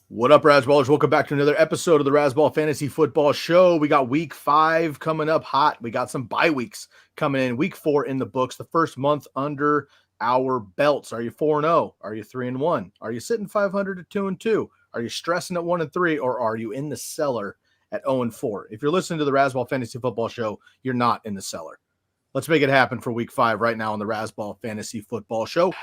What up, Razzballers? Welcome back to another episode of the Razzball Fantasy Football Show. We got week 5 coming up hot. We got some bye weeks coming in. Week 4 in the books, the first month under our belts. Are you 4-0? Are you 3-1? Are you sitting 500 to 2-2? Are you stressing at 1-3? Or are you in the cellar at 0-4? If you're listening to the Razzball Fantasy Football Show, you're not in the cellar. Let's make it happen for week 5 right now on the Razzball Fantasy Football Show.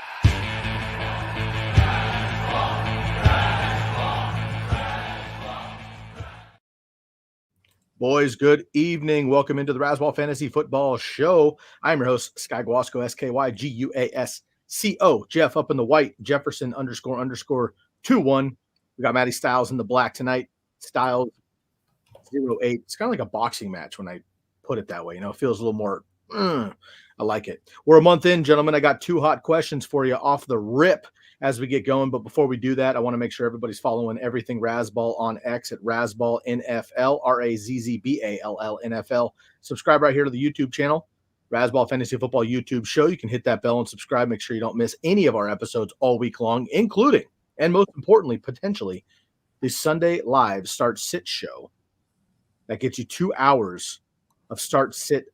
Boys, good evening. Welcome into the Razzball Fantasy Football Show. I'm your host, Sky Guasco, Skyguasco. Jeff up in the white, Jefferson __21. We got Matty Stiles in the black tonight. Stiles 08. It's kind of like a boxing match when I put it that way. You know, it feels a little more, I like it. We're a month in, gentlemen. I got 2 hot questions for you off the rip as we get going. But before we do that, I want to make sure everybody's following everything Razzball on X at Razzball NFL, RAZZBALL NFL. Subscribe right here to the YouTube channel, Razzball Fantasy Football YouTube show. You can hit that bell and subscribe. Make sure you don't miss any of our episodes all week long, including, and most importantly, potentially, the Sunday live start sit show that gets you 2 hours of start sit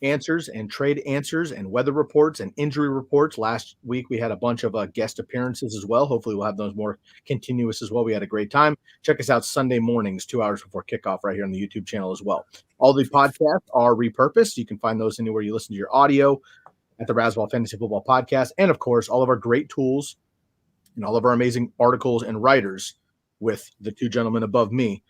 answers and trade answers and weather reports and injury reports. Last week we had a bunch of guest appearances as well. Hopefully we'll have those more continuous as well. We had a great time. Check us out Sunday mornings, 2 hours before kickoff, right here on the YouTube channel as well. All the podcasts are repurposed. You can find those anywhere you listen to your audio at the Razzball Fantasy Football Podcast. And of course, all of our great tools and all of our amazing articles and writers with the 2 gentlemen above me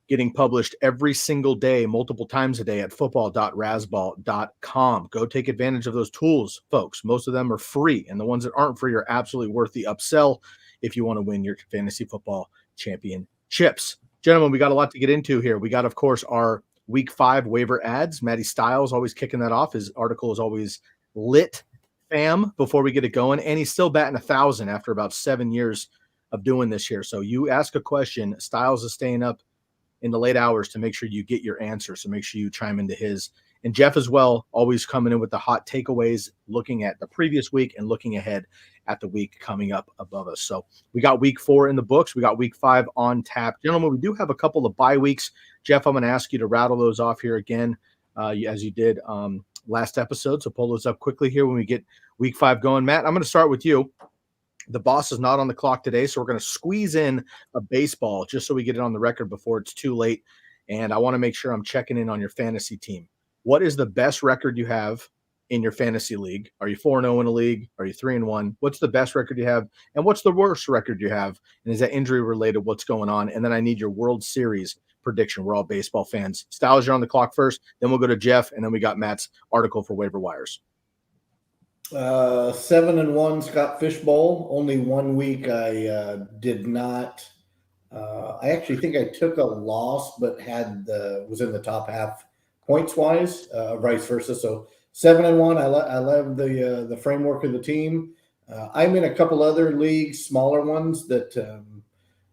getting published every single day, multiple times a day at football.razzball.com. Go take advantage of those tools, folks. Most of them are free, and the ones that aren't free are absolutely worth the upsell if you want to win your fantasy football championships. Gentlemen, we got a lot to get into here. We got, of course, our week 5 waiver ads. Matty Stiles always kicking that off. His article is always lit, fam, before we get it going, and he's still batting 1,000 after about 7 years of doing this here. So you ask a question, Stiles is staying up in the late hours to make sure you get your answer. So make sure you chime into his. And Jeff as well, always coming in with the hot takeaways, looking at the previous week and looking ahead at the week coming up above us. So we got week 4 in the books. We got week 5 on tap. Gentlemen, we do have a couple of bye weeks. Jeff, I'm going to ask you to rattle those off here again, as you did last episode. So pull those up quickly here when we get week 5 going. Matt, I'm going to start with you. The boss is not on the clock today, so we're going to squeeze in a baseball just so we get it on the record before it's too late. And I want to make sure I'm checking in on your fantasy team. What is the best record you have in your fantasy league? Are you 4-0 in a league? Are you 3-1? What's the best record you have? And what's the worst record you have? And is that injury related? What's going on? And then I need your World Series prediction. We're all baseball fans. Styles, you're on the clock first. Then we'll go to Jeff, and then we got Matt's article for waiver wires. 7-1 Scott Fishbowl. Only 1 week I did not. I actually think I took a loss, but was in the top half points wise, vice versa. So 7-1. I love the framework of the team. I'm in a couple other leagues, smaller ones that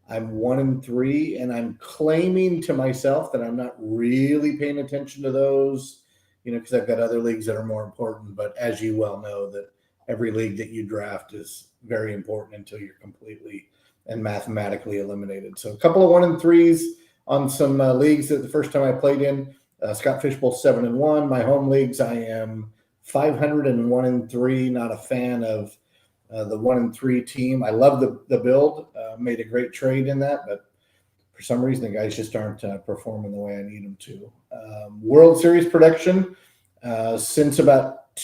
I'm 1-3, and I'm claiming to myself that I'm not really paying attention to those. Because I've got other leagues that are more important. But as you well know, that every league that you draft is very important until you're completely and mathematically eliminated. So a couple of 1-3s on some leagues that the first time I played in. Scott Fishbowl 7-1. My home leagues, I am 501-3. Not a fan of the 1-3 team. I love the build. Made a great trade in that, but for some reason, the guys just aren't performing the way I need them to. World Series prediction. Since about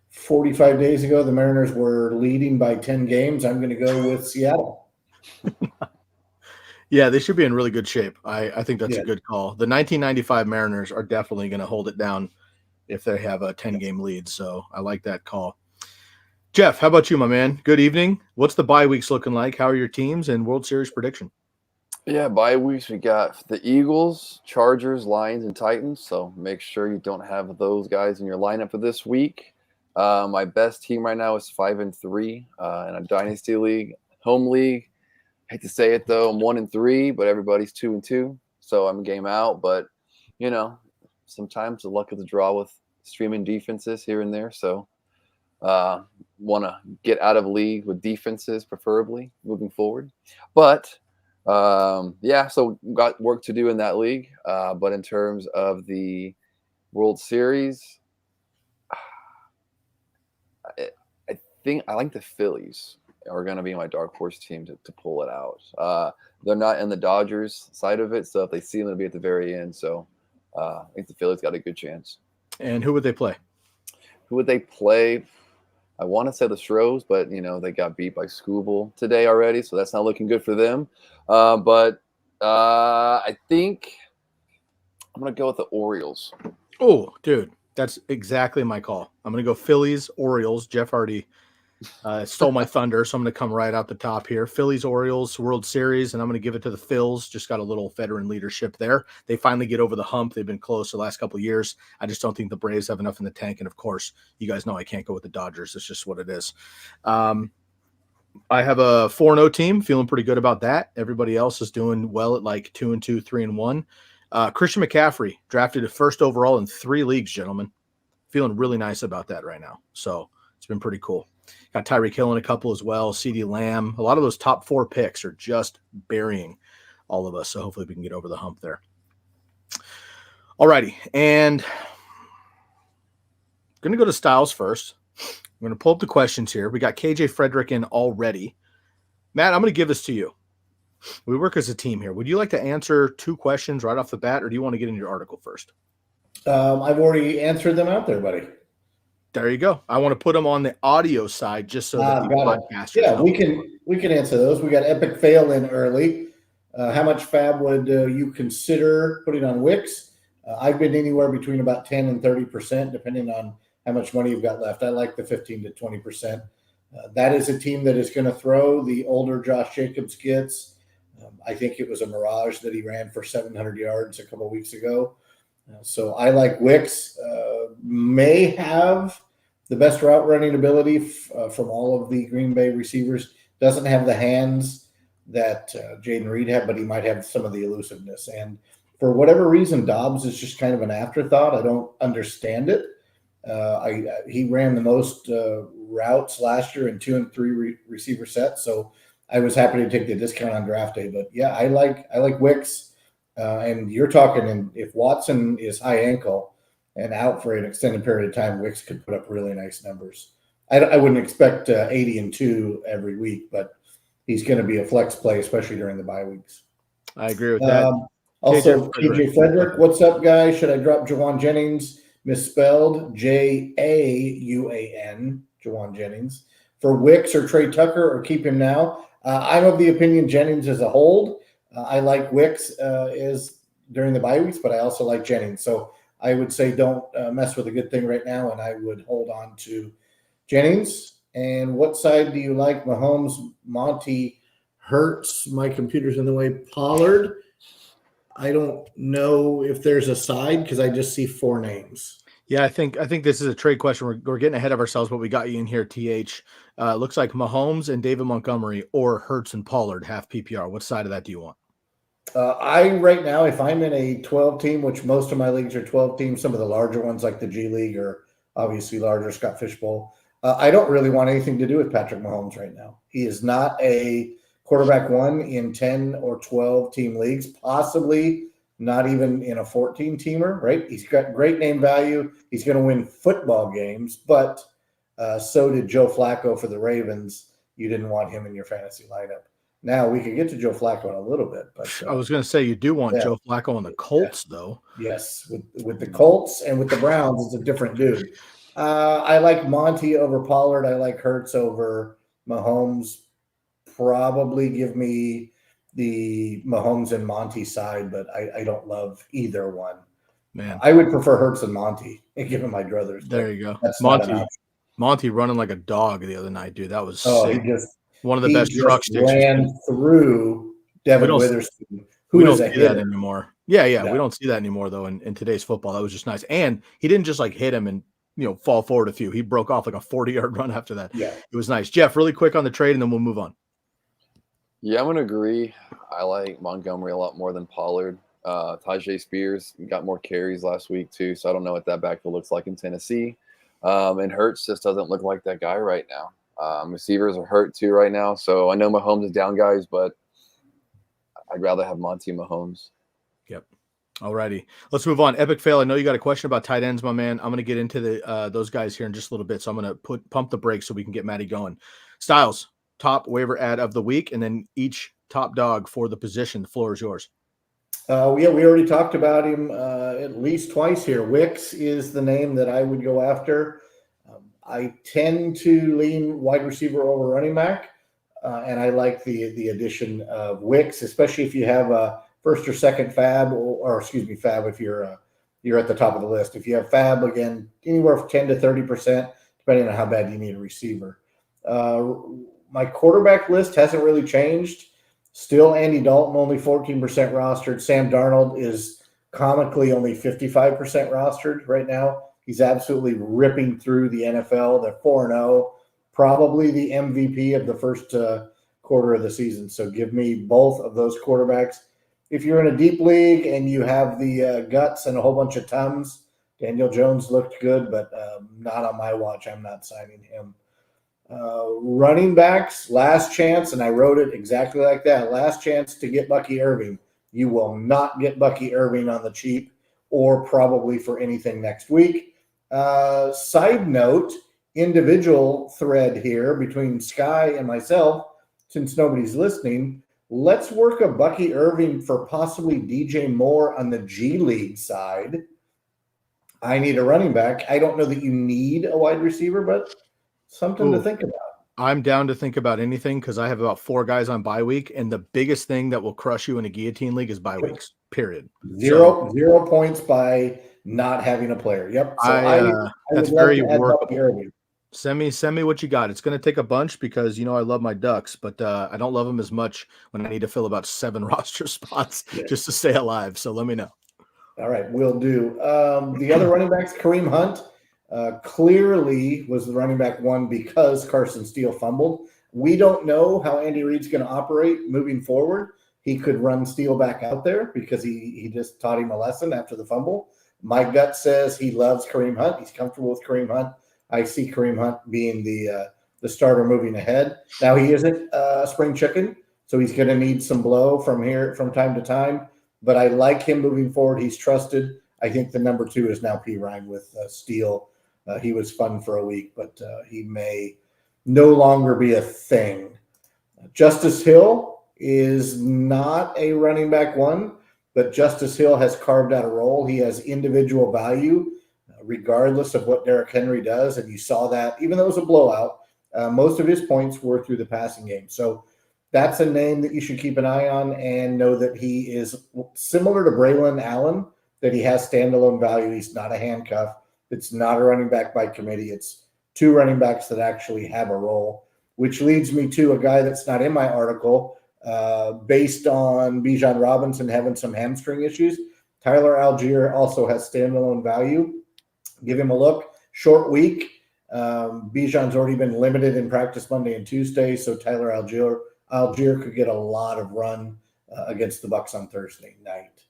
45 days ago, the Mariners were leading by 10 games. I'm going to go with Seattle. Yeah, they should be in really good shape. I think that's a good call. The 1995 Mariners are definitely going to hold it down if they have a 10-game lead. So I like that call. Jeff, how about you, my man? Good evening. What's the bye weeks looking like? How are your teams and World Series prediction? Yeah, bye weeks, we got the Eagles, Chargers, Lions, and Titans. So make sure you don't have those guys in your lineup for this week. My best team right now is 5-3 in a dynasty league, home league. Hate to say it though, I'm 1-3, but everybody's 2-2, so I'm game out. But sometimes the luck of the draw with streaming defenses here and there. So want to get out of a league with defenses, preferably moving forward. But Yeah, so got work to do in that league. But in terms of the World Series, I, I think I like the Phillies are going to be my dark horse team to pull it out. They're not in the Dodgers side of it, so if they see them, it'll be at the very end. So I think the Phillies got a good chance. And who would they play? Who would they play? I want to say the Stros, but they got beat by Scooble today already, so that's not looking good for them. But I think I'm gonna go with the Orioles. Oh, dude, that's exactly my call. I'm gonna go Phillies, Orioles. Jeff already stole my thunder, so I'm going to come right out the top here. Phillies, Orioles, World Series, and I'm going to give it to the Phils. Just got a little veteran leadership there. They finally get over the hump. They've been close the last couple of years. I just don't think the Braves have enough in the tank. And, of course, you guys know I can't go with the Dodgers. It's just what it is. I have a 4-0 team. Feeling pretty good about that. Everybody else is doing well at like 2-2, 3-1. Christian McCaffrey drafted at first overall in 3 leagues, gentlemen. Feeling really nice about that right now. So it's been pretty cool. Got Tyreek Hill in a couple as well, CeeDee Lamb. A lot of those top 4 picks are just burying all of us. So hopefully we can get over the hump there. All righty. And I'm going to go to Stiles first. I'm going to pull up the questions here. We got KJ Frederick in already. Matt, I'm going to give this to you. We work as a team here. Would you like to answer 2 questions right off the bat, or do you want to get in your article first? I've already answered them out there, buddy. There you go. I want to put them on the audio side just so that the podcasters Yeah, know. we can answer those. We got Epic Fail in early. How much fab would you consider putting on Wix? I've been anywhere between about 10 and 30%, depending on how much money you've got left. I like the 15 to 20%. That is a team that is going to throw. The older Josh Jacobs gets. I think it was a mirage that he ran for 700 yards a couple of weeks ago. So I like Wix. May have the best route running ability from all of the Green Bay receivers. Doesn't have the hands that Jaden Reed had, but he might have some of the elusiveness. And for whatever reason, Dobbs is just kind of an afterthought. I don't understand it. He ran the most routes last year in 2 and 3 receiver sets. So I was happy to take the discount on draft day. But yeah, I like Wix. And you're talking, if Watson is high ankle and out for an extended period of time, Wix could put up really nice numbers. I wouldn't expect 80-2 every week, but he's going to be a flex play, especially during the bye weeks. I agree with that. Also, KJ Frederick, what's up, guys? Should I drop Jawan Jennings, misspelled Jauan, Jawan Jennings, for Wix or Trey Tucker, or keep him now? I'm of the opinion Jennings is a hold. I like Wix is during the bye weeks, but I also like Jennings. So I would say don't mess with a good thing right now, and I would hold on to Jennings. And what side do you like? Mahomes, Monty, Hurts? My computer's in the way. Pollard? I don't know if there's a side because I just see 4 names. Yeah, I think this is a trade question. We're getting ahead of ourselves, but we got you in here, TH. Looks like Mahomes and David Montgomery or Hurts and Pollard half PPR. What side of that do you want? Right now, if I'm in a 12 team, which most of my leagues are 12 teams, some of the larger ones like the G League are obviously larger, Scott Fishbowl. I don't really want anything to do with Patrick Mahomes right now. He is not a quarterback 1 in 10 or 12 team leagues, possibly not even in a 14 teamer, right? He's got great name value. He's going to win football games, but so did Joe Flacco for the Ravens. You didn't want him in your fantasy lineup. Now we could get to Joe Flacco in a little bit, but I was going to say you do want Joe Flacco on the Colts, though. Yes, with the Colts and with the Browns, it's a different dude. I like Monty over Pollard. I like Hurts over Mahomes. Probably give me the Mahomes and Monty side, but I don't love either one. Man, I would prefer Hurts and Monty and give him my druthers. There you go. That's Monty running like a dog the other night, dude. That was sick. One of the best truck sticks. Ran through Devin Witherspoon. We don't see that anymore. Yeah. We don't see that anymore, though, in today's football. That was just nice. And he didn't just like hit him and fall forward a few. He broke off like a 40-yard run after that. Yeah. It was nice. Jeff, really quick on the trade, and then we'll move on. Yeah, I'm going to agree. I like Montgomery a lot more than Pollard. Tajay Spears got more carries last week, too, so I don't know what that backfield looks like in Tennessee. And Hurts just doesn't look like that guy right now. Receivers are hurt, too, right now. So I know Mahomes is down, guys, but I'd rather have Monty Mahomes. Yep. Alrighty, let's move on. Epic fail. I know you got a question about tight ends, my man. I'm going to get into those guys here in just a little bit, so I'm going to pump the brakes so we can get Maddie going. Stiles, top waiver ad of the week, and then each top dog for the position. The floor is yours. Yeah, we already talked about him at least twice here. Wicks is the name that I would go after. I tend to lean wide receiver over running back, and I like the addition of Wicks, especially if you have a first or second fab, or excuse me, fab if you're at the top of the list. If you have fab, again, anywhere from 10 to 30%, depending on how bad you need a receiver. My quarterback list hasn't really changed. Still Andy Dalton, only 14% rostered. Sam Darnold is comically only 55% rostered right now. He's absolutely ripping through the NFL. They're 4-0, probably the MVP of the first quarter of the season. So give me both of those quarterbacks. If you're in a deep league and you have the guts and a whole bunch of Tums, Daniel Jones looked good, but not on my watch. I'm not signing him. Running backs, last chance, and I wrote it exactly like that. Last chance to get Bucky Irving. You will not get Bucky Irving on the cheap or probably for anything next week. Side note, individual thread here between Sky and myself, since nobody's listening, let's work a Bucky Irving for possibly DJ Moore on the G League side. I need a running back. I don't know that you need a wide receiver, but something to think about. I'm down to think about anything because I have about 4 guys on bye week, and the biggest thing that will crush you in a guillotine league is bye weeks. Period. Zero points by not having a player. Yep. So that's very workable. Send me what you got. It's going to take a bunch because I love my Ducks, but I don't love them as much when I need to fill about 7 roster spots just to stay alive. So let me know. All right, will do. The other running backs, Kareem Hunt. Clearly was the running back one because Carson Steele fumbled. We don't know how Andy Reid's going to operate moving forward. He could run Steele back out there because he just taught him a lesson after the fumble. My gut says he loves Kareem Hunt. He's comfortable with Kareem Hunt. I see Kareem Hunt being the starter moving ahead. Now he isn't a spring chicken, so he's going to need some blow from time to time. But I like him moving forward. He's trusted. I think the number 2 is now P. Ryan with Steele. He was fun for a week, but he may no longer be a thing. Justice Hill is not a running back one, but Justice Hill has carved out a role. He has individual value, regardless of what Derrick Henry does. And you saw that, even though it was a blowout, most of his points were through the passing game. So that's a name that you should keep an eye on and know that he is similar to Braylon Allen, that he has standalone value. He's not a handcuff. It's not a running back by committee. It's 2 running backs that actually have a role, which leads me to a guy that's not in my article. Based on Bijan Robinson having some hamstring issues, Tyler Algier also has standalone value. Give him a look. Short week. Bijan's already been limited in practice Monday and Tuesday, so Tyler Algier could get a lot of run against the Bucs on Thursday night.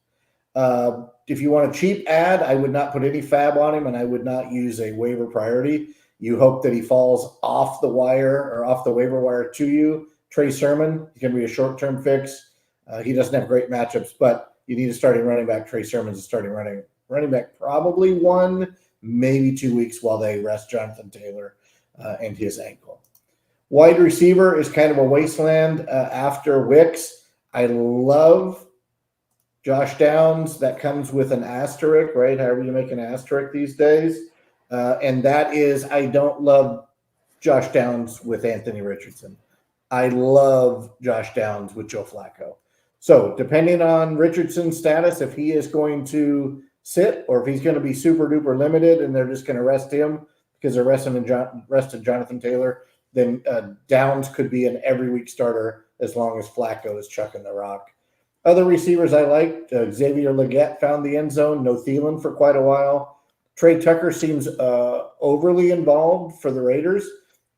If you want a cheap ad, I would not put any fab on him, and I would not use a waiver priority. You hope that he falls off the wire or off the waiver wire to you. Trey Sermon, he's going to be a short-term fix. He doesn't have great matchups, but you need a starting running back. Trey Sermon's a starting running back, probably 1, maybe 2 weeks while they rest Jonathan Taylor and his ankle. Wide receiver is kind of a wasteland after Wicks. I love Josh Downs. That comes with an asterisk, right? However you make an asterisk these days. And that is, I don't love Josh Downs with Anthony Richardson. I love Josh Downs with Joe Flacco. So depending on Richardson's status, if he is going to sit or if he's going to be super duper limited and they're just going to rest him because they're rested Jonathan Taylor, then Downs could be an every week starter as long as Flacco is chucking the rock. Other receivers I liked, Xavier Legette found the end zone. No Thielen for quite a while. Trey Tucker seems overly involved for the Raiders.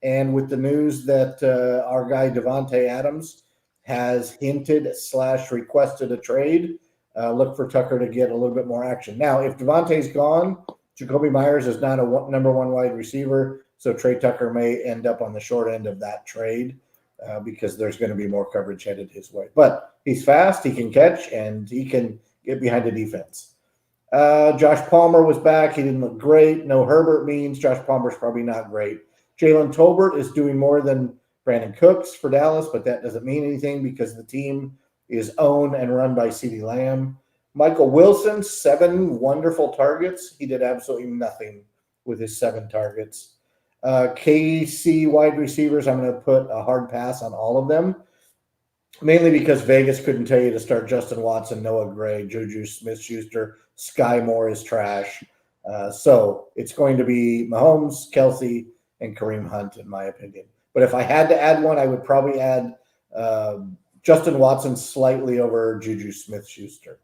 And with the news that our guy Devontae Adams has hinted/requested a trade, look for Tucker to get a little bit more action. Now, if Devontae's gone, Jacoby Myers is not a number 1 wide receiver, so Trey Tucker may end up on the short end of that trade. because there's going to be more coverage headed his way. But he's fast, he can catch, and he can get behind the defense. Josh Palmer was back. He didn't look great. No Herbert means Josh Palmer's probably not great. Jalen Tolbert is doing more than Brandon Cooks for Dallas, but that doesn't mean anything because the team is owned and run by CeeDee Lamb. Michael Wilson, 7 wonderful targets. He did absolutely nothing with his 7 targets. KC wide receivers, I'm going to put a hard pass on all of them, mainly because Vegas couldn't tell you to start Justin Watson, Noah Gray, Juju Smith-Schuster, Sky Moore is trash. So it's going to be Mahomes, Kelsey, and Kareem Hunt, in my opinion. But if I had to add one, I would probably add Justin Watson slightly over Juju Smith-Schuster.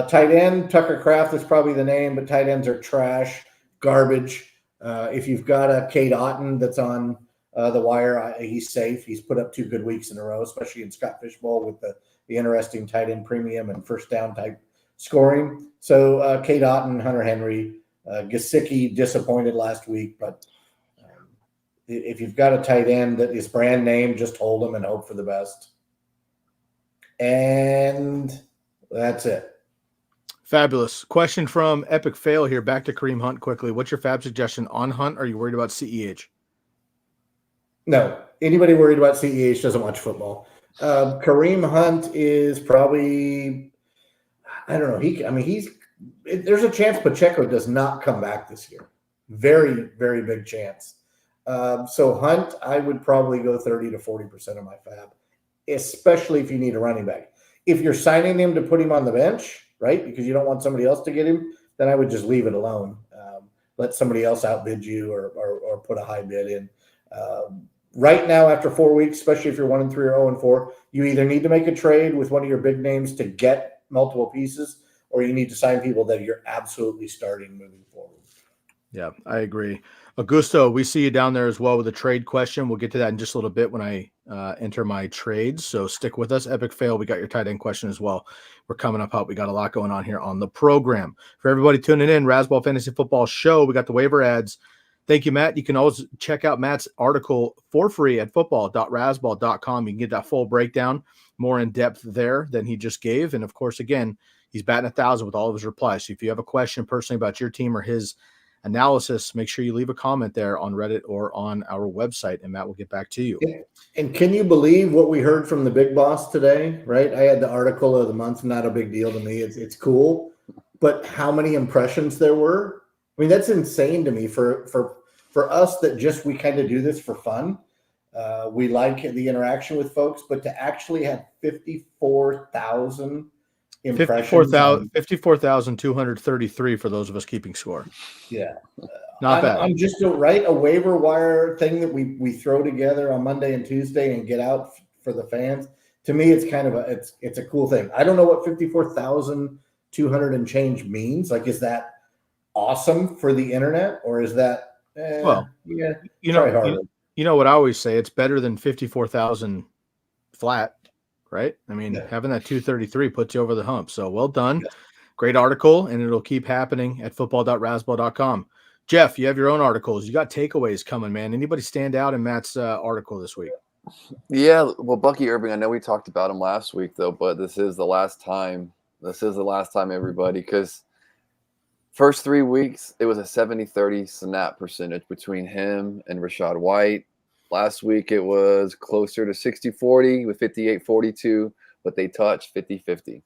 Tight end, Tucker Kraft is probably the name, but tight ends are trash, garbage. If you've got a Cade Otton that's on the wire, he's safe. He's put up 2 good weeks in a row, especially in Scott Fishbowl with the interesting tight end premium and first down type scoring. So Cade Otton, Hunter Henry, Gesicki disappointed last week, but if you've got a tight end that is brand name, just hold them and hope for the best. And that's it. Fabulous. Question from Epic Fail here. Back to Kareem Hunt quickly. What's your fab suggestion on Hunt? Are you worried about CEH? No. Anybody worried about CEH doesn't watch football. Kareem Hunt is probably, I don't know. There's a chance Pacheco does not come back this year. Very, very big chance. So Hunt, I would probably go 30 to 40% of my fab, especially if you need a running back. If you're signing him to put him on the bench, right, because you don't want somebody else to get him, then I would just leave it alone. Let somebody else outbid you or put a high bid in. Right now, after 4 weeks, especially if you're 1-3 or 0-4, you either need to make a trade with one of your big names to get multiple pieces, or you need to sign people that you're absolutely starting moving forward. Yeah, I agree. Augusto, we see you down there as well with a trade question. We'll get to that in just a little bit when I enter my trades. So stick with us. Epic Fail, we got your tight end question as well. We're coming up out. We got a lot going on here on the program. For everybody tuning in, Razzball Fantasy Football Show, we got the waiver ads. Thank you, Matt. You can always check out Matt's article for free at football.razzball.com. You can get that full breakdown, more in depth there than he just gave. And of course, again, he's batting 1,000 with all of his replies. So if you have a question personally about your team or his analysis, make sure you leave a comment there on Reddit or on our website, and Matt will get back to you. And can you believe what we heard from the big boss today, right? I had the article of the month, not a big deal to me. It's cool, but how many impressions there were? I mean, that's insane to me for us that just, we kind of do this for fun. We like the interaction with folks, but to actually have 54,000 impressions. 54,233 for those of us keeping score. Yeah. Not bad. I'm just a waiver wire thing that we throw together on Monday and Tuesday and get out for the fans. To me, it's kind of it's a cool thing. I don't know what 54,200 and change means. Like, is that awesome for the internet, or is that well, yeah, you know what I always say, it's better than 54,000 flat, right? I mean, having that 233 puts you over the hump. So well done. Yes. Great article, and it'll keep happening at football.razzball.com. Jeff, you have your own articles. You got takeaways coming, man. Anybody stand out in Matt's article this week? Yeah, well, Bucky Irving, I know we talked about him last week, though, but this is the last time. This is the last time, everybody, because first 3 weeks, it was a 70-30 snap percentage between him and Rachaad White. Last week, it was closer to 60-40 with 58-42, but they touched 50-50.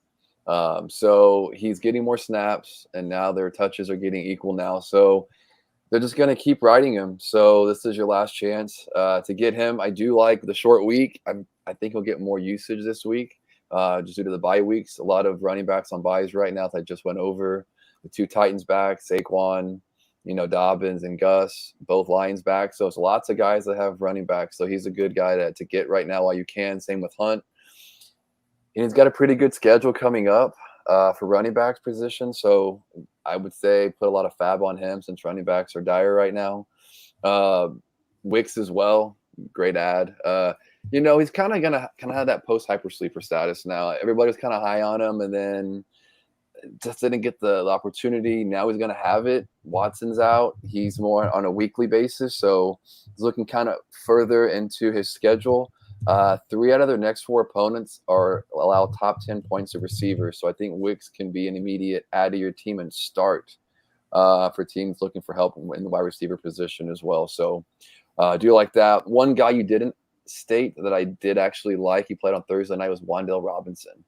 So he's getting more snaps, and now their touches are getting equal now. So they're just going to keep riding him. So this is your last chance to get him. I do like the short week. I think he'll get more usage this week just due to the bye weeks. A lot of running backs on byes right now that I just went over. The 2 Titans back, Saquon, Dobbins and Gus, both Lions back. So it's lots of guys that have running backs. So he's a good guy to get right now while you can. Same with Hunt. And he's got a pretty good schedule coming up for running backs position. So I would say put a lot of fab on him since running backs are dire right now. Wicks as well. Great ad. He's kind of going to have that post-hyper sleeper status now. Everybody was kind of high on him, and then just didn't get the opportunity. Now he's going to have it. Watson's out. He's more on a weekly basis, so he's looking kind of further into his schedule. 3 out of their next 4 opponents allow top 10 points of receivers, so I think Wicks can be an immediate add to your team and start for teams looking for help in the wide receiver position as well. So I do like that. One guy you didn't state that I did actually like, he played on Thursday night, was Wan'Dale Robinson.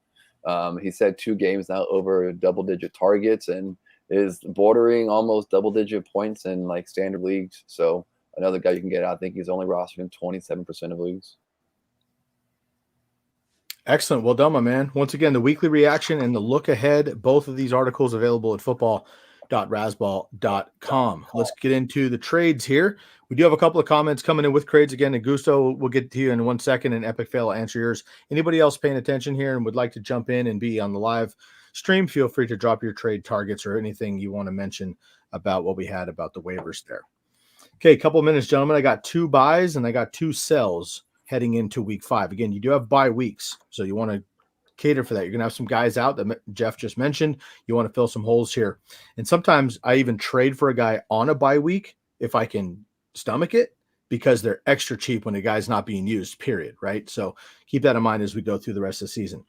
He's had 2 games now over double-digit targets and is bordering almost double-digit points in like standard leagues. So another guy you can get out. I think he's only rostered in 27% of leagues. Excellent. Well done, my man. Once again, the weekly reaction and the look ahead, both of these articles available at football.rasball.com. Let's get into the trades here. We do have a couple of comments coming in with trades again, and Gusto, we'll get to you in 1 second, and Epic Fail will answer yours. Anybody else paying attention here and would like to jump in and be on the live stream, feel free to drop your trade targets or anything you want to mention about what we had about the waivers there. Okay, a couple of minutes, gentlemen. I got 2 buys and I got 2 sells heading into week 5. Again, you do have bye weeks, so you want to cater for that. You're going to have some guys out that Jeff just mentioned. You want to fill some holes here. And sometimes I even trade for a guy on a bye week if I can stomach it, because they're extra cheap when a guy's not being used, period, right? So keep that in mind as we go through the rest of the season.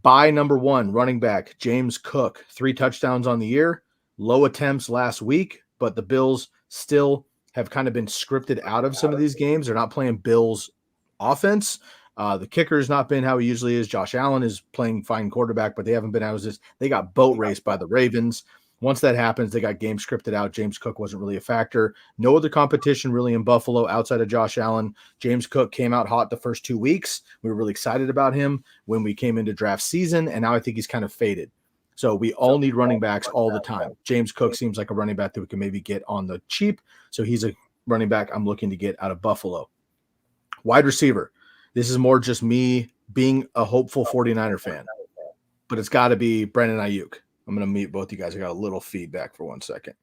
Buy number 1, running back, James Cook, 3 touchdowns on the year, low attempts last week, but the Bills still have kind of been scripted out of some of these games. They're not playing Bills offense. The kicker has not been how he usually is. Josh Allen is playing fine quarterback, but they haven't been as they got boat raced by the Ravens. Once that happens, they got game scripted out. James Cook wasn't really a factor. No other competition really in Buffalo outside of Josh Allen. James Cook came out hot the first 2 weeks. We were really excited about him when we came into draft season, and now I think he's kind of faded. So we all need running backs all the time. James Cook seems like a running back that we can maybe get on the cheap. So he's a running back I'm looking to get out of Buffalo. Wide receiver. This is more just me being a hopeful 49er fan, but it's got to be Brandon Ayuk. I'm going to mute both you guys. I got a little feedback for 1 second.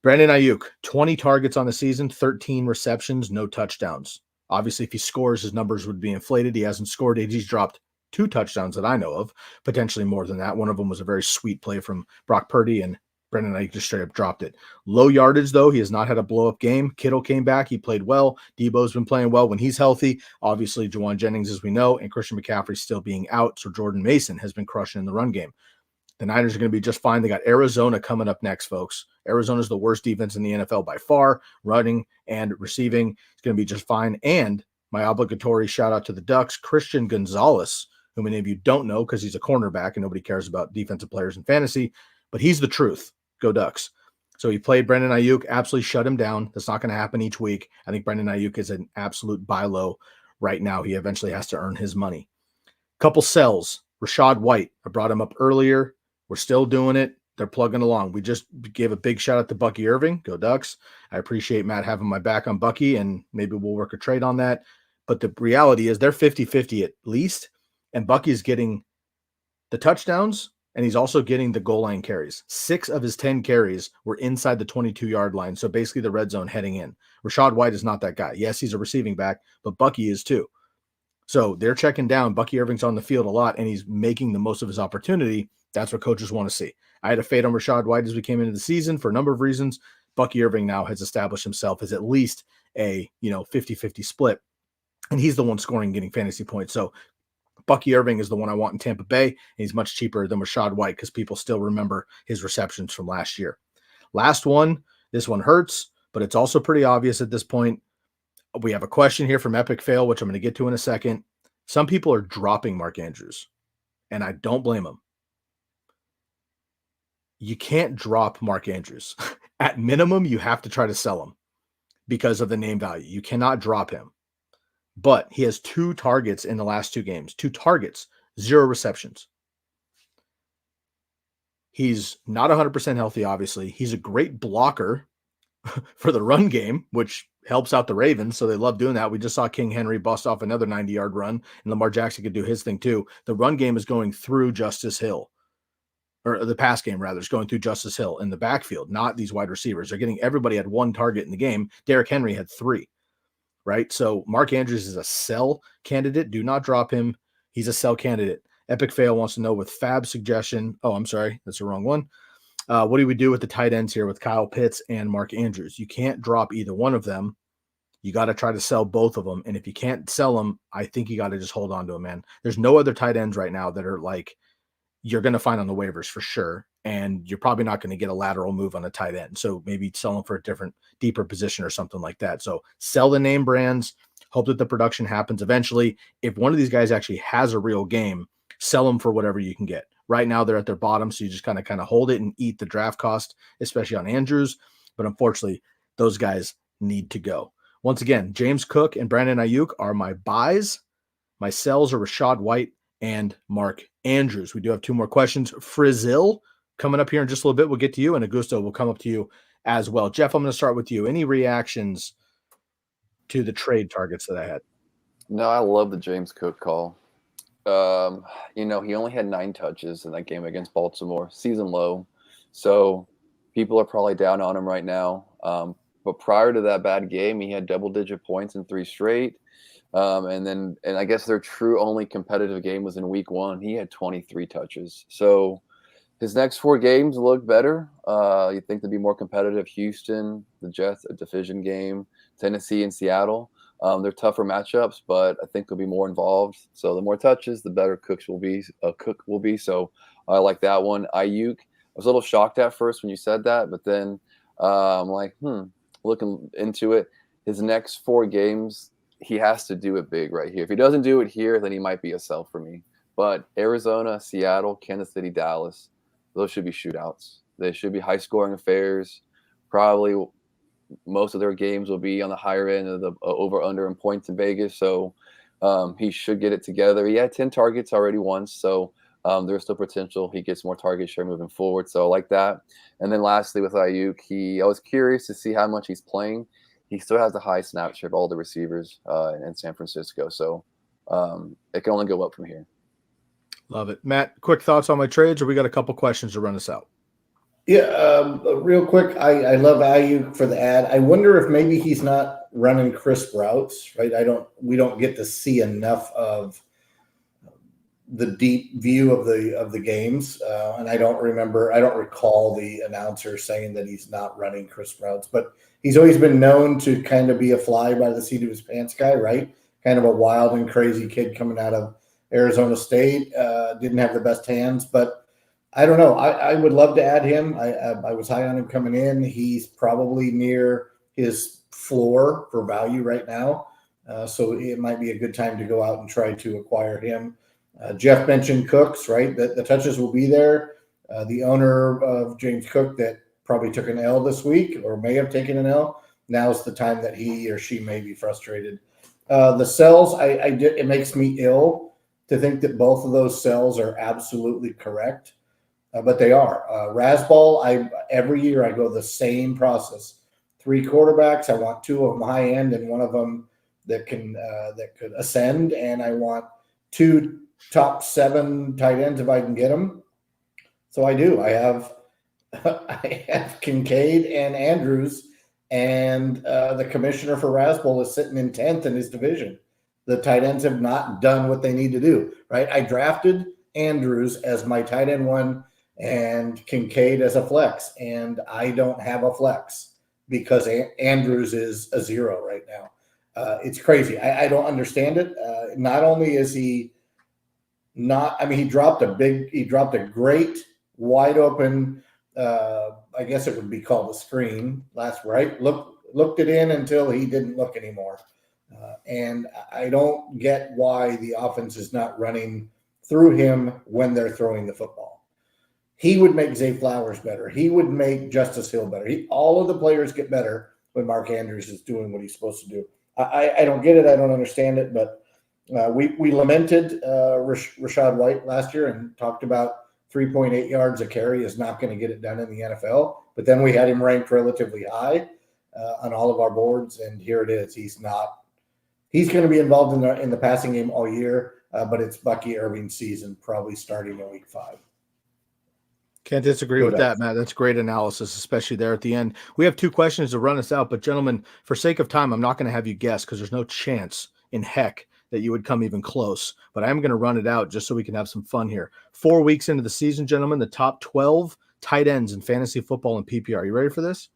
Brandon Ayuk, 20 targets on the season, 13 receptions, no touchdowns. Obviously, if he scores, his numbers would be inflated. He hasn't scored. He's dropped 2 touchdowns that I know of, potentially more than that. One of them was a very sweet play from Brock Purdy, and Brandon Ayuk just straight up dropped it. Low yardage, though. He has not had a blow-up game. Kittle came back. He played well. Debo's been playing well when he's healthy. Obviously, Juwan Jennings, as we know, and Christian McCaffrey still being out, so Jordan Mason has been crushing in the run game. The Niners are going to be just fine. They got Arizona coming up next, folks. Arizona is the worst defense in the NFL by far, running and receiving. It's going to be just fine. And my obligatory shout-out to the Ducks, Christian Gonzalez, who many of you don't know because he's a cornerback and nobody cares about defensive players in fantasy, but he's the truth. Go Ducks. So he played Brandon Ayuk, absolutely shut him down. That's not going to happen each week. I think Brandon Ayuk is an absolute buy low right now. He eventually has to earn his money. Couple sells. Rachaad White. I brought him up earlier. We're still doing it. They're plugging along. We just gave a big shout out to Bucky Irving. Go Ducks. I appreciate Matt having my back on Bucky, and maybe we'll work a trade on that. But the reality is they're 50-50 at least, and Bucky's getting the touchdowns, and he's also getting the goal line carries. 6 of his 10 carries were inside the 22-yard line, so basically the red zone heading in. Rachaad White is not that guy. Yes, he's a receiving back, but Bucky is too. So they're checking down. Bucky Irving's on the field a lot, and he's making the most of his opportunity. That's what coaches want to see. I had a fade on Rachaad White as we came into the season for a number of reasons. Bucky Irving now has established himself as at least a 50-50 split, and he's the one scoring, getting fantasy points. So Bucky Irving is the one I want in Tampa Bay, and he's much cheaper than Rachaad White because people still remember his receptions from last year. Last one, this one hurts, but it's also pretty obvious at this point. We have a question here from Epic Fail, which I'm going to get to in a second. Some people are dropping Mark Andrews, and I don't blame them. You can't drop Mark Andrews. At minimum, you have to try to sell him because of the name value. You cannot drop him. But he has 2 targets in the last 2 games. 2 targets, 0 receptions. He's not 100% healthy, obviously. He's a great blocker for the run game, which helps out the Ravens, so they love doing that. We just saw King Henry bust off another 90-yard run, and Lamar Jackson could do his thing too. The run game is going through Justice Hill. Or the pass game, rather, is going through Justice Hill in the backfield, not these wide receivers. They're getting everybody had 1 target in the game. Derrick Henry had 3, right? So Mark Andrews is a sell candidate. Do not drop him. He's a sell candidate. Epic Fail wants to know with Fab's suggestion. Oh, I'm sorry. That's the wrong one. What do we do with the tight ends here with Kyle Pitts and Mark Andrews? You can't drop either one of them. You got to try to sell both of them. And if you can't sell them, I think you got to just hold on to them, man. There's no other tight ends right now that are like you're going to find on the waivers for sure. And you're probably not going to get a lateral move on a tight end. So maybe sell them for a different, deeper position or something like that. So sell the name brands, hope that the production happens eventually. If one of these guys actually has a real game, sell them for whatever you can get. Right now they're at their bottom, so you just kind of hold it and eat the draft cost, especially on Andrews. But unfortunately, those guys need to go. Once again, James Cook and Brandon Ayuk are my buys. My sells are Rachaad White and Mark Andrews. We do have two more questions. Frizzil coming up here in just a little bit. We'll get to you, and Augusto will come up to you as well. Jeff, I'm going to start with you. Any reactions to the trade targets that I had? No, I love the James Cook call. He only had 9 touches in that game against Baltimore, season low. So people are probably down on him right now. But prior to that bad game, he had double-digit points in 3 straight. And I guess their true only competitive game was in week 1. He had 23 touches. So his next 4 games look better. You think they'd be more competitive. Houston, the Jets, a division game, Tennessee and Seattle. They're tougher matchups, but I think they'll be more involved. So the more touches, the better Cook will be. So I like that one. Ayuk, I was a little shocked at first when you said that, but then I'm like, looking into it, his next 4 games, he has to do it big right here. If he doesn't do it here, then he might be a sell for me. But Arizona, Seattle, Kansas City, Dallas, those should be shootouts. They should be high-scoring affairs. Probably most of their games will be on the higher end of the over-under in points in Vegas. So he should get it together. He had 10 targets already once, so there's still potential he gets more target share moving forward. So I like that. And then lastly with Ayuk, I was curious to see how much he's playing. He still has the high snap share of all the receivers in San Francisco. So it can only go up from here. Love it. Matt, quick thoughts on my trades, or we got a couple questions to run us out? Yeah, real quick, I love Ayuk for the ad. I wonder if maybe he's not running crisp routes, right? We don't get to see enough of the deep view of the games, and I don't recall the announcer saying that he's not running crisp routes, but he's always been known to kind of be a fly by the seat of his pants guy, right? Kind of a wild and crazy kid coming out of Arizona State. Didn't have the best hands, but I don't know. I would love to add him. I was high on him coming in. He's probably near his floor for value right now. So it might be a good time to go out and try to acquire him. Jeff mentioned Cooks, right? The touches will be there. The owner of James Cook that probably took an L this week or may have taken an L. Now's the time that he or she may be frustrated. The sells, it makes me ill to think that both of those sells are absolutely correct. But they are. Rasball, every year I go the same process. 3 quarterbacks. I want 2 of them high end and 1 of them that could ascend. And I want 2 top 7 tight ends if I can get them. So I do. I have Kincaid and Andrews, and the commissioner for Rasball is sitting in 10th in his division. The tight ends have not done what they need to do, right? I drafted Andrews as my tight end 1 and Kincaid as a flex, and I don't have a flex because Andrews is a 0 right now. It's crazy. I don't understand it. Not only is he not, he dropped a great wide open, I guess it would be called a screen last, right? Looked it in until he didn't look anymore. And I don't get why the offense is not running through him when they're throwing the football. He would make Zay Flowers better. He would make Justice Hill better. All of the players get better when Mark Andrews is doing what he's supposed to do. I don't get it. I don't understand it. But we lamented Rachaad White last year and talked about 3.8 yards a carry is not going to get it done in the NFL. But then we had him ranked relatively high on all of our boards, and here it is. He's not. He's going to be involved in the passing game all year, but it's Bucky Irving season, probably starting in week 5. Can't disagree with that, Matt. That's great analysis, especially there at the end. We have 2 questions to run us out, but gentlemen, for sake of time, I'm not going to have you guess because there's no chance in heck that you would come even close, but I'm going to run it out just so we can have some fun here. 4 weeks into the season, gentlemen, the top 12 tight ends in fantasy football and PPR. You ready for this?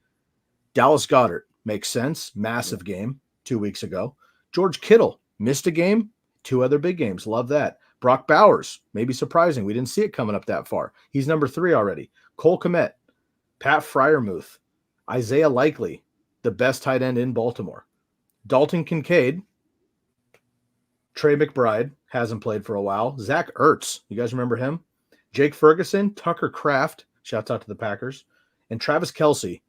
Dallas Goedert makes sense. Massive game 2 weeks ago. George Kittle missed a game. 2 other big games. Love that. Brock Bowers, maybe surprising. We didn't see it coming up that far. He's number 3 already. Cole Kmet, Pat Freiermuth, Isaiah Likely, the best tight end in Baltimore. Dalton Kincaid, Trey McBride, hasn't played for a while. Zach Ertz, you guys remember him? Jake Ferguson, Tucker Kraft, shouts out to the Packers, and Travis Kelce,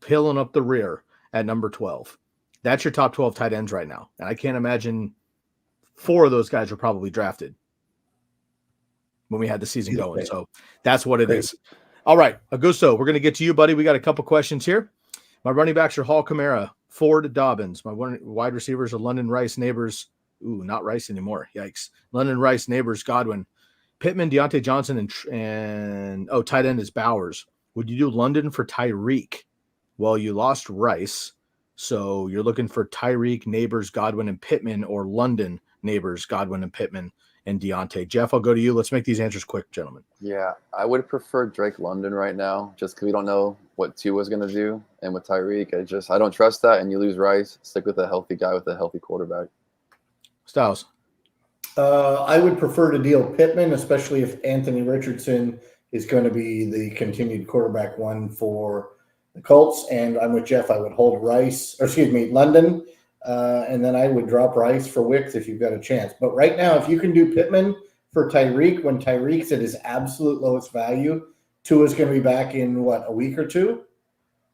pilling up the rear at number 12. That's your top 12 tight ends right now. And I can't imagine 4 of those guys were probably drafted when we had the season going. So that's what it is. All right, Augusto, we're going to get to you, buddy. We got a couple questions here. My running backs are Hall Kamara, Ford Dobbins. My wide receivers are London Rice, Neighbors. Ooh, not Rice anymore. Yikes. London Rice, Neighbors, Godwin. Pittman, Deontay Johnson, and tight end is Bowers. Would you do London for Tyreek? Well, you lost Rice, so you're looking for Tyreek, Neighbors, Godwin, and Pittman, or London, Neighbors, Godwin, and Pittman, and Deontay. Jeff, I'll go to you. Let's make these answers quick, gentlemen. Yeah, I would prefer Drake London right now, just because we don't know what Tua's going to do. And with Tyreek, I don't trust that, and you lose Rice. Stick with a healthy guy with a healthy quarterback. Stiles. I would prefer to deal Pittman, especially if Anthony Richardson is going to be the continued quarterback one for the Colts. And I'm with Jeff. I would hold London. And then I would drop Rice for Wicks if you've got a chance. But right now, if you can do Pittman for Tyreek, when Tyreek's at his absolute lowest value, Tua's going to be back in, a week or 2?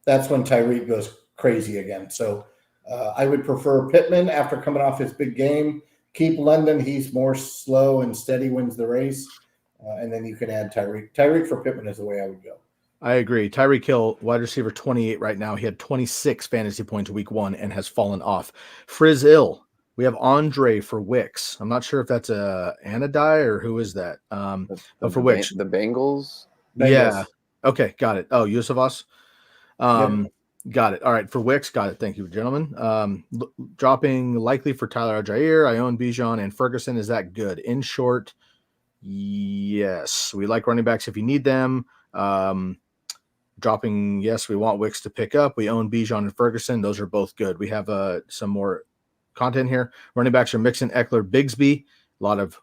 That's when Tyreek goes crazy again. So I would prefer Pittman after coming off his big game. Keep London. He's more slow and steady, wins the race. And then you can add Tyreek. Tyreek for Pittman is the way I would go. I agree. Tyreek Hill, wide receiver 28 right now. He had 26 fantasy points week 1 and has fallen off. Frizz Ill. We have Andre for Wicks. I'm not sure if that's a Anadai or who is that. But for Wicks. The Bengals? Yeah. Okay, got it. Oh, Yusufas. Yep. Got it. All right, for Wicks, got it. Thank you, gentlemen. Dropping Likely for Tyler Algier. I own Bijan and Ferguson. Is that good? In short, yes. We like running backs if you need them. Dropping, yes, we want Wicks to pick up. We own Bijan and Ferguson. Those are both good. We have some more content here. Running backs are Mixon, Eckler, Bigsby. A lot of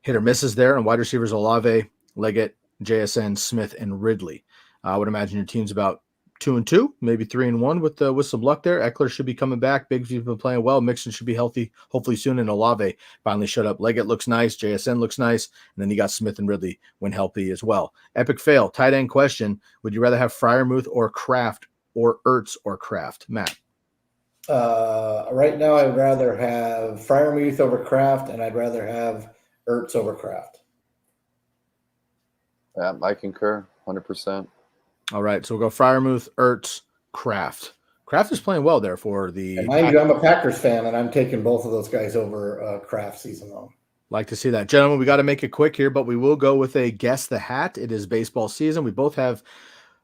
hit or misses there. And wide receivers, Olave, Leggett, JSN, Smith, and Ridley. I would imagine your team's about 2-2, maybe 3-1 with some luck there. Eckler should be coming back. Bigsby's been playing well. Mixon should be healthy, hopefully soon. And Olave finally shut up. Leggett looks nice. JSN looks nice. And then you got Smith and Ridley when healthy as well. Epic fail. Tight end question. Would you rather have Freiermuth or Kraft or Ertz or Kraft? Matt. Right now, I'd rather have Freiermuth over Kraft, and I'd rather have Ertz over Kraft. Yeah, I concur 100%. All right, so we'll go Freiermuth, Ertz, Kraft. Kraft is playing well there for the. And mind you, I'm a Packers fan, and I'm taking both of those guys over Kraft season long. Like to see that. Gentlemen, we got to make it quick here, but we will go with a guess the hat. It is baseball season. We both have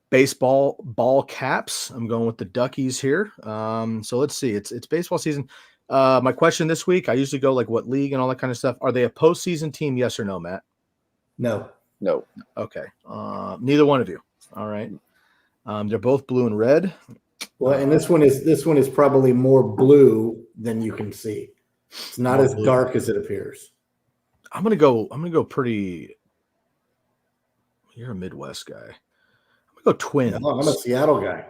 baseball ball caps. I'm going with the Duckies here. So let's see. It's baseball season. My question this week, I usually go like what league and all that kind of stuff. Are they a postseason team? Yes or no, Matt? No. Okay. Neither one of you. All right. They're both blue and red. Well, and this one is probably more blue than you can see. It's not as dark as it appears. I'm gonna go pretty. You're a Midwest guy. I'm gonna go Twins. No, I'm a Seattle guy.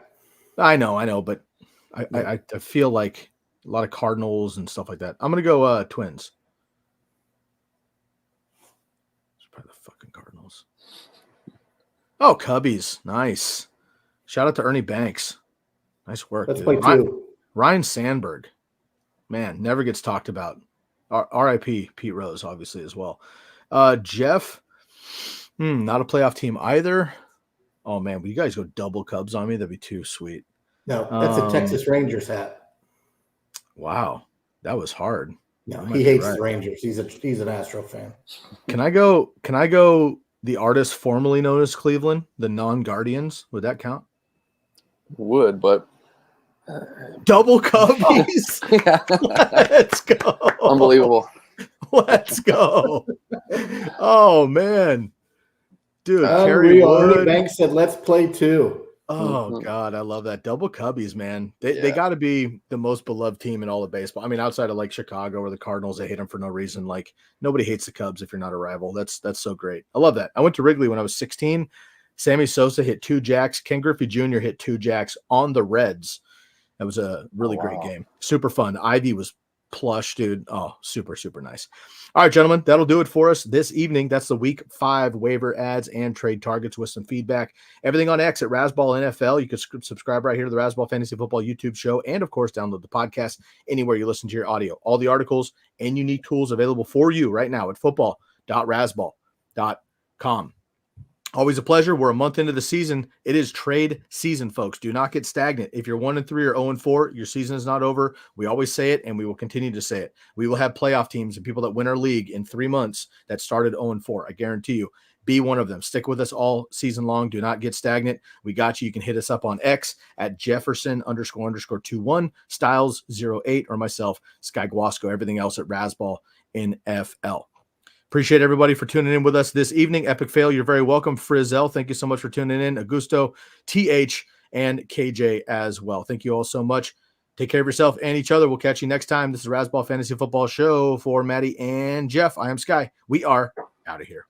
I know, but I feel like a lot of Cardinals and stuff like that. I'm gonna go Twins. It's probably the fucking Cardinals. Oh, Cubbies. Nice. Shout out to Ernie Banks. Nice work. Let's play two. Ryan Sandberg. Man, never gets talked about. R.I.P. Pete Rose, obviously, as well. Jeff, not a playoff team either. Oh, man, will you guys go double Cubs on me? That'd be too sweet. No, that's a Texas Rangers hat. Wow. That was hard. No, he hates the Rangers. He's an Astro fan. Can I go the artist formerly known as Cleveland, the Non-Guardians? Would that count? Would, but double Cubbies. Yeah. Let's go. Unbelievable. Let's go. Oh, man. Dude, Kerry Unreal. Ernie Wood. Banks said, let's play too. Oh, Mhm. God, I love that. Double Cubbies, man. They Yeah. got to be the most beloved team in all of baseball. I mean, outside of like Chicago or the Cardinals, they hate them for no reason. Like, nobody hates the Cubs if you're not a rival. That's so great. I love that. I went to Wrigley when I was 16. Sammy Sosa hit 2 jacks. Ken Griffey Jr. hit 2 jacks on the Reds. That was a really great game. Super fun. Ivy was plush, dude. Oh, super, super nice. All right, gentlemen, that'll do it for us this evening. That's the week 5 waiver ads and trade targets with some feedback. Everything on X at Rasball NFL. You can subscribe right here to the Rasball Fantasy Football YouTube show, and of course, download the podcast anywhere you listen to your audio. All the articles and unique tools available for you right now at football.rasball.com. Always a pleasure. We're a month into the season. It is trade season, folks. Do not get stagnant. If you're 1-3 or 0-4, your season is not over. We always say it, and we will continue to say it. We will have playoff teams and people that win our league in 3 months that started 0-4. I guarantee you. Be one of them. Stick with us all season long. Do not get stagnant. We got you. You can hit us up on X at Jefferson__21, Stiles08, or myself, Sky Guasco. Everything else at Rasball NFL. Appreciate everybody for tuning in with us this evening. Epic Fail, you're very welcome. Frizzell, thank you so much for tuning in. Augusto, TH, and KJ as well. Thank you all so much. Take care of yourself and each other. We'll catch you next time. This is Rasball Fantasy Football Show for Maddie and Jeff. I am Sky. We are out of here.